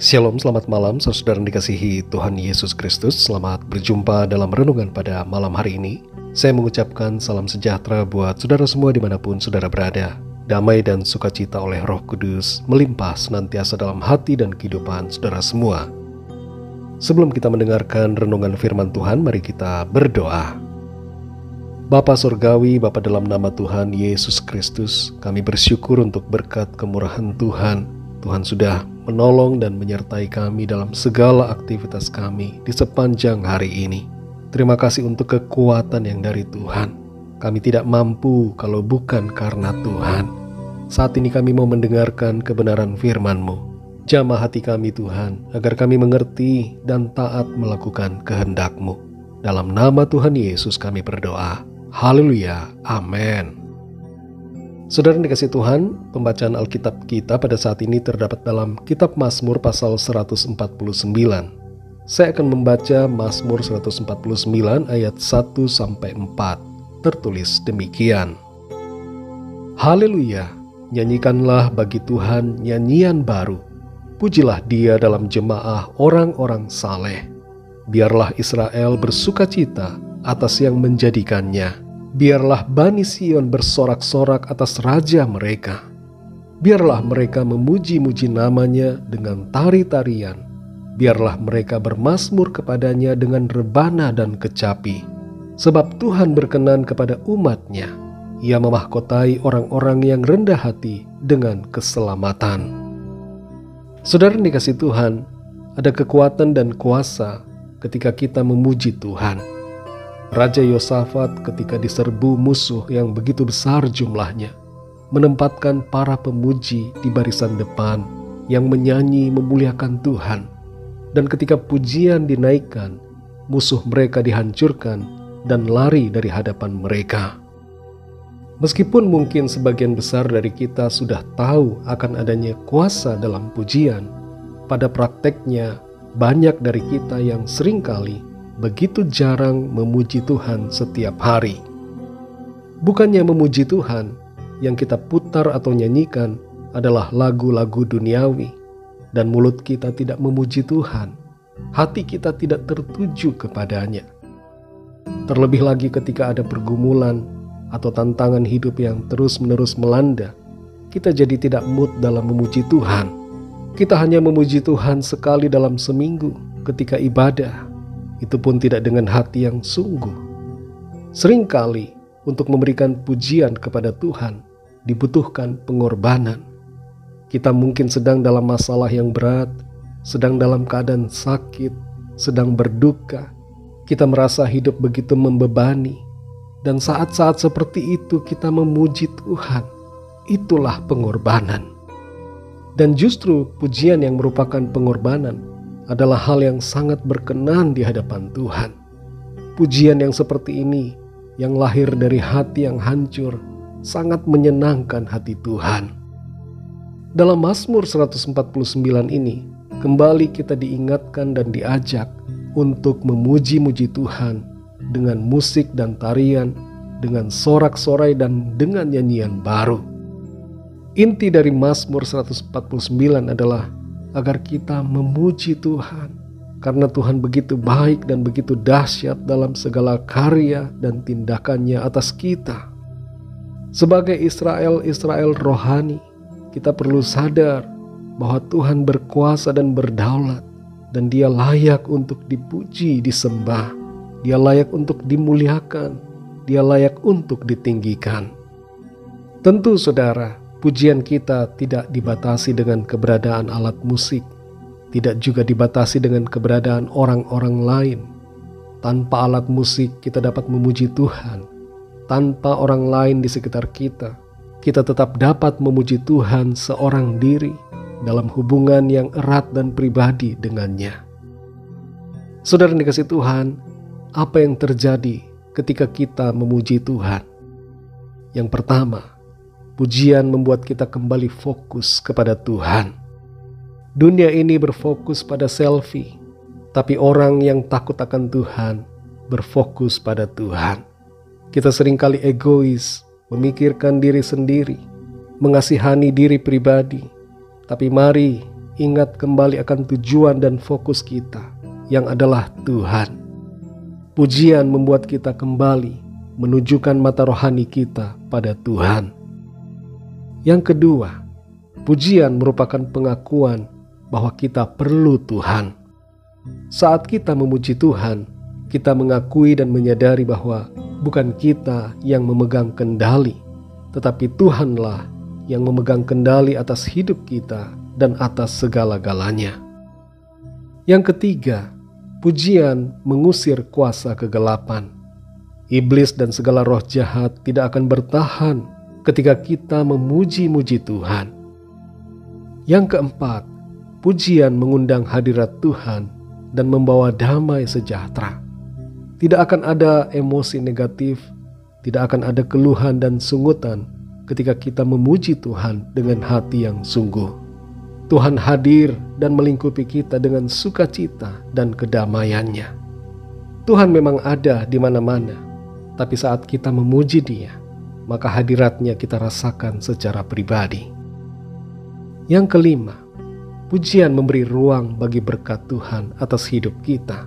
Shalom, selamat malam saudara yang dikasihi Tuhan Yesus Kristus. Selamat berjumpa dalam renungan pada malam hari ini. Saya mengucapkan salam sejahtera buat saudara semua dimanapun saudara berada. Damai dan sukacita oleh Roh Kudus melimpah senantiasa dalam hati dan kehidupan saudara semua. Sebelum kita mendengarkan renungan firman Tuhan, mari kita berdoa. Bapa Surgawi, Bapa dalam nama Tuhan Yesus Kristus, kami bersyukur untuk berkat kemurahan Tuhan. Tuhan sudah menolong dan menyertai kami dalam segala aktivitas kami di sepanjang hari ini. Terima kasih untuk kekuatan yang dari Tuhan. Kami tidak mampu kalau bukan karena Tuhan. Saat ini kami mau mendengarkan kebenaran firman-Mu. Jamah hati kami Tuhan, agar kami mengerti dan taat melakukan kehendak-Mu. Dalam nama Tuhan Yesus kami berdoa. Haleluya. Amin. Saudara yang dikasihi Tuhan, pembacaan Alkitab kita pada saat ini terdapat dalam Kitab Mazmur pasal 149. Saya akan membaca Mazmur 149 ayat 1-4. Tertulis demikian. Haleluya, nyanyikanlah bagi Tuhan nyanyian baru. Pujilah Dia dalam jemaah orang-orang saleh. Biarlah Israel bersukacita atas yang menjadikannya. Biarlah Bani Sion bersorak-sorak atas raja mereka. Biarlah mereka memuji-muji namanya dengan tari-tarian. Biarlah mereka bermazmur kepadanya dengan rebana dan kecapi. Sebab Tuhan berkenan kepada umat-Nya. Ia memahkotai orang-orang yang rendah hati dengan keselamatan. Saudara yang dikasihi Tuhan, ada kekuatan dan kuasa ketika kita memuji Tuhan. Raja Yosafat ketika diserbu musuh yang begitu besar jumlahnya, menempatkan para pemuji di barisan depan yang menyanyi memuliakan Tuhan. Dan ketika pujian dinaikkan, musuh mereka dihancurkan dan lari dari hadapan mereka. Meskipun mungkin sebagian besar dari kita sudah tahu akan adanya kuasa dalam pujian, pada prakteknya banyak dari kita yang seringkali begitu jarang memuji Tuhan setiap hari. Bukannya memuji Tuhan, yang kita putar atau nyanyikan adalah lagu-lagu duniawi, dan mulut kita tidak memuji Tuhan, hati kita tidak tertuju kepadanya. Terlebih lagi ketika ada pergumulan atau tantangan hidup yang terus-menerus melanda, kita jadi tidak mood dalam memuji Tuhan. Kita hanya memuji Tuhan sekali dalam seminggu ketika ibadah. Itu pun tidak dengan hati yang sungguh. Seringkali untuk memberikan pujian kepada Tuhan dibutuhkan pengorbanan. Kita mungkin sedang dalam masalah yang berat, sedang dalam keadaan sakit, sedang berduka. Kita merasa hidup begitu membebani. Dan saat-saat seperti itu kita memuji Tuhan. Itulah pengorbanan. Dan justru pujian yang merupakan pengorbanan adalah hal yang sangat berkenan di hadapan Tuhan. Pujian yang seperti ini, yang lahir dari hati yang hancur, sangat menyenangkan hati Tuhan. Dalam Mazmur 149 ini, kembali kita diingatkan dan diajak untuk memuji-muji Tuhan dengan musik dan tarian, dengan sorak-sorai dan dengan nyanyian baru. Inti dari Mazmur 149 adalah agar kita memuji Tuhan, karena Tuhan begitu baik dan begitu dahsyat dalam segala karya dan tindakannya atas kita. Sebagai Israel rohani, kita perlu sadar bahwa Tuhan berkuasa dan berdaulat, dan Dia layak untuk dipuji, disembah. Dia layak untuk dimuliakan, Dia layak untuk ditinggikan. Tentu saudara, pujian kita tidak dibatasi dengan keberadaan alat musik, tidak juga dibatasi dengan keberadaan orang-orang lain. Tanpa alat musik kita dapat memuji Tuhan. Tanpa orang lain di sekitar kita, kita tetap dapat memuji Tuhan seorang diri dalam hubungan yang erat dan pribadi dengannya. Saudara yang dikasihi Tuhan, apa yang terjadi ketika kita memuji Tuhan? Yang pertama, pujian membuat kita kembali fokus kepada Tuhan. Dunia ini berfokus pada selfie, tapi orang yang takut akan Tuhan berfokus pada Tuhan. Kita seringkali egois, memikirkan diri sendiri, mengasihani diri pribadi. Tapi mari ingat kembali akan tujuan dan fokus kita, yang adalah Tuhan. Pujian membuat kita kembali menunjukkan mata rohani kita pada Tuhan. Yang kedua, pujian merupakan pengakuan bahwa kita perlu Tuhan. Saat kita memuji Tuhan, kita mengakui dan menyadari bahwa bukan kita yang memegang kendali, tetapi Tuhanlah yang memegang kendali atas hidup kita dan atas segala-galanya. Yang ketiga, pujian mengusir kuasa kegelapan. Iblis dan segala roh jahat tidak akan bertahan ketika kita memuji-muji Tuhan. Yang keempat, pujian mengundang hadirat Tuhan dan membawa damai sejahtera. Tidak akan ada emosi negatif, tidak akan ada keluhan dan sungutan ketika kita memuji Tuhan dengan hati yang sungguh. Tuhan hadir dan melingkupi kita dengan sukacita dan kedamaiannya. Tuhan memang ada di mana-mana, tapi saat kita memuji Dia, maka hadiratnya kita rasakan secara pribadi. Yang kelima, pujian memberi ruang bagi berkat Tuhan atas hidup kita.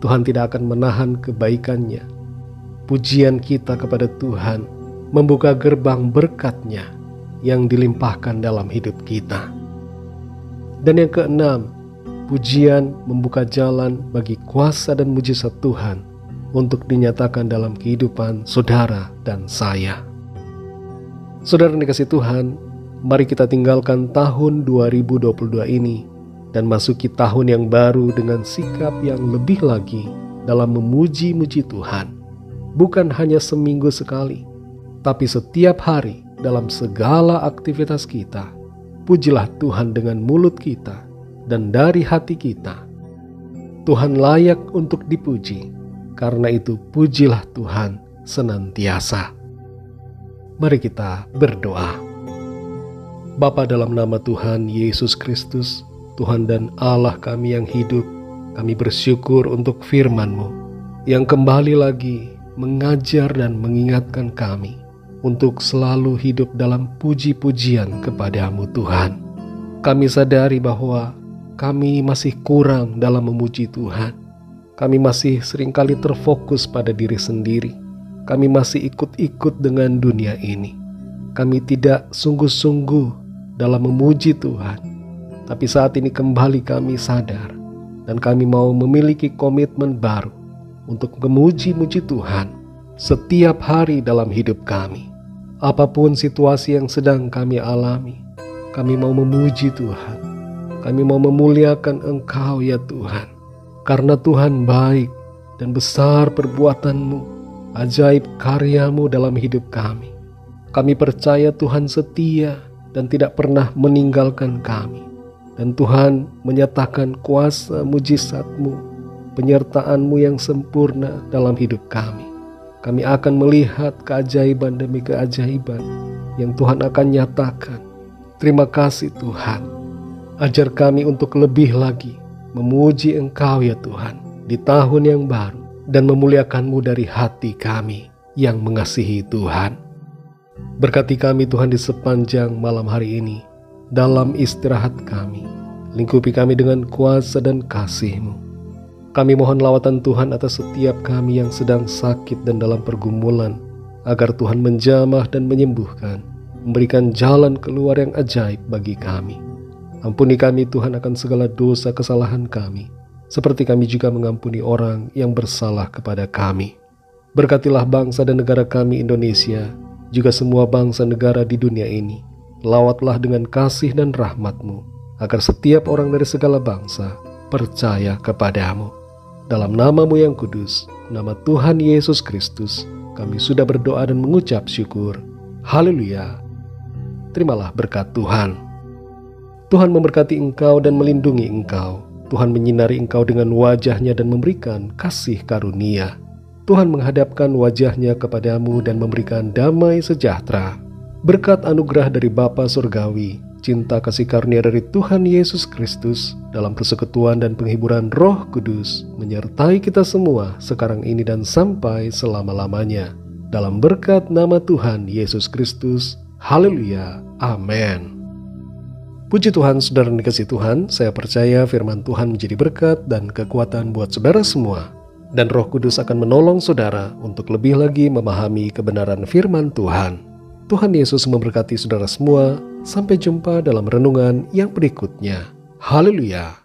Tuhan tidak akan menahan kebaikannya. Pujian kita kepada Tuhan membuka gerbang berkat-Nya yang dilimpahkan dalam hidup kita. Dan yang keenam, pujian membuka jalan bagi kuasa dan mujizat Tuhan untuk dinyatakan dalam kehidupan saudara dan saya. Saudara yang dikasihi Tuhan, mari kita tinggalkan tahun 2022 ini dan masuki tahun yang baru dengan sikap yang lebih lagi dalam memuji-muji Tuhan. Bukan hanya seminggu sekali, tapi setiap hari dalam segala aktivitas kita. Pujilah Tuhan dengan mulut kita dan dari hati kita. Tuhan layak untuk dipuji, karena itu pujilah Tuhan senantiasa. Mari kita berdoa. Bapa, dalam nama Tuhan Yesus Kristus, Tuhan dan Allah kami yang hidup, kami bersyukur untuk firman-Mu yang kembali lagi mengajar dan mengingatkan kami untuk selalu hidup dalam puji-pujian kepada-Mu Tuhan. Kami sadari bahwa kami masih kurang dalam memuji Tuhan. Kami masih seringkali terfokus pada diri sendiri. Kami masih ikut-ikut dengan dunia ini. Kami tidak sungguh-sungguh dalam memuji Tuhan. Tapi saat ini kembali kami sadar dan kami mau memiliki komitmen baru untuk memuji-muji Tuhan setiap hari dalam hidup kami. Apapun situasi yang sedang kami alami, kami mau memuji Tuhan. Kami mau memuliakan Engkau ya Tuhan. Karena Tuhan baik dan besar perbuatan-Mu, ajaib karya-Mu dalam hidup kami. Kami percaya Tuhan setia dan tidak pernah meninggalkan kami. Dan Tuhan menyatakan kuasa mujizat-Mu, penyertaan-Mu yang sempurna dalam hidup kami. Kami akan melihat keajaiban demi keajaiban yang Tuhan akan nyatakan. Terima kasih Tuhan. Ajar kami untuk lebih lagi memuji Engkau ya Tuhan di tahun yang baru dan memuliakan-Mu dari hati kami yang mengasihi Tuhan. Berkati kami Tuhan di sepanjang malam hari ini. Dalam istirahat kami, lingkupi kami dengan kuasa dan kasih-Mu. Kami mohon lawatan Tuhan atas setiap kami yang sedang sakit dan dalam pergumulan, agar Tuhan menjamah dan menyembuhkan, memberikan jalan keluar yang ajaib bagi kami. Ampuni kami Tuhan akan segala dosa kesalahan kami, seperti kami juga mengampuni orang yang bersalah kepada kami. Berkatilah bangsa dan negara kami Indonesia, juga semua bangsa negara di dunia ini. Lawatlah dengan kasih dan rahmat-Mu, agar setiap orang dari segala bangsa percaya kepada-Mu. Dalam nama-Mu yang kudus, nama Tuhan Yesus Kristus, kami sudah berdoa dan mengucap syukur. Haleluya. Terimalah berkat Tuhan. Tuhan memberkati engkau dan melindungi engkau. Tuhan menyinari engkau dengan wajah-Nya dan memberikan kasih karunia. Tuhan menghadapkan wajah-Nya kepadamu dan memberikan damai sejahtera. Berkat anugerah dari Bapa Surgawi, cinta kasih karunia dari Tuhan Yesus Kristus, dalam persekutuan dan penghiburan Roh Kudus, menyertai kita semua sekarang ini dan sampai selama-lamanya. Dalam berkat nama Tuhan Yesus Kristus. Haleluya. Amin. Puji Tuhan, saudara yang dikasihi Tuhan, saya percaya firman Tuhan menjadi berkat dan kekuatan buat saudara semua. Dan Roh Kudus akan menolong saudara untuk lebih lagi memahami kebenaran firman Tuhan. Tuhan Yesus memberkati saudara semua. Sampai jumpa dalam renungan yang berikutnya. Haleluya!